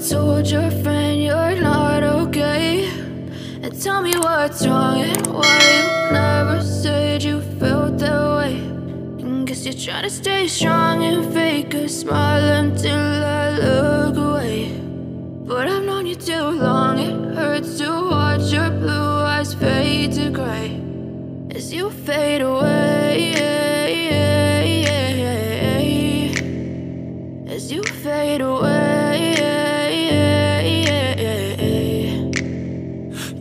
told your friend you're not okay, and tell me what's wrong and why you never said you felt that way. And guess you're trying to stay strong and fake a smile until I look away. But I've known you too long, it hurts to watch your blue eyes fade to gray as you fade away, as you fade away.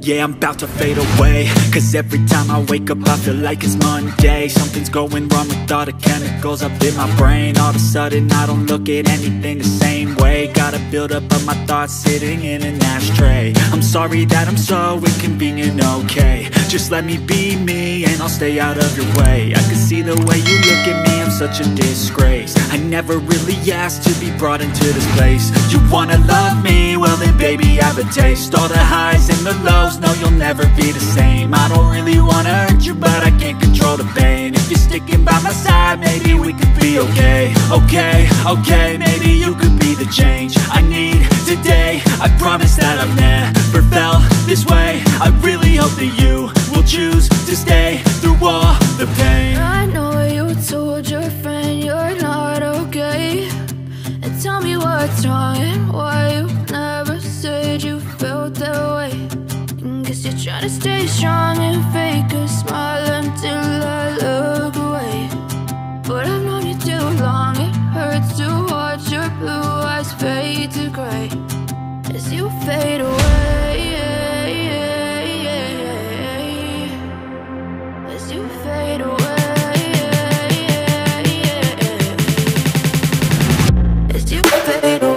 Yeah, I'm about to fade away, cause every time I wake up I feel like it's Monday. Something's going wrong with all the chemicals up in my brain. All of a sudden I don't look at anything the same way. Gotta build up of my thoughts sitting in an ashtray. I'm sorry that I'm so inconvenient, okay. Just let me be me and I'll stay out of your way. I can see the way you look at me, I'm such a disgrace. I never really asked to be brought into this place. You wanna love me? Well then baby I have a taste. All the highs and the lows, no you'll never be the same. I don't really wanna hurt you but I can't control the pain. If you're sticking by my side maybe we could be okay. Okay, maybe you could be the change I need today. I promise that I've never felt this way. I really hope that you will choose to stay through all the pain. I know you told your friend you're not okay, and tell me what's wrong and why you never said you felt that way. And guess you're trying to stay strong and fake a smile until I look away. But I've known you too long, it hurts to watch your blue eyes fade to gray as you fade away, as you fade away, as you fade away.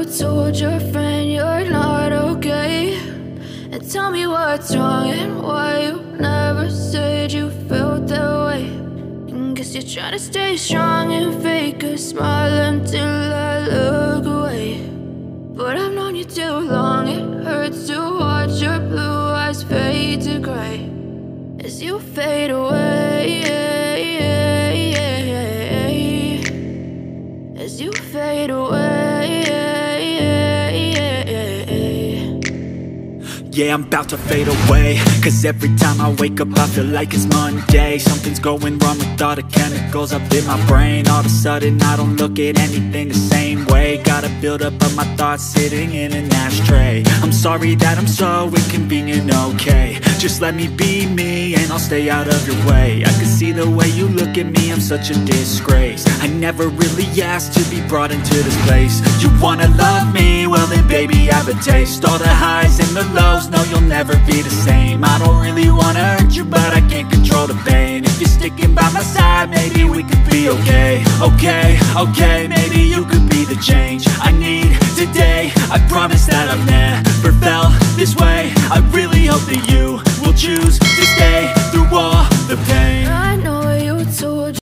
Told your friend you're not okay, and tell me what's wrong and why you never said you felt that way. And guess you're trying to stay strong and fake a smile until I look away. But I've known you too long, it hurts to watch your blue eyes fade to gray as you fade away, as you fade away. Yeah, I'm about to fade away, cause every time I wake up I feel like it's Monday. Something's going wrong with all the chemicals up in my brain. All of a sudden I don't look at anything the same way. Got a buildup of my thoughts sitting in an ashtray. I'm sorry that I'm so inconvenient, okay. Just let me be me and I'll stay out of your way. I can see the way you look at me, I'm such a disgrace. I never really asked to be brought into this place. You wanna love me? Well then baby, have a taste. All the highs and the lows, no, you'll never be the same. I don't really wanna hurt you, but I can't control the pain. If you're sticking by my side, maybe we could be okay. Okay, maybe you could be the change I need today. I promise that I've never felt this way. I really hope that you will choose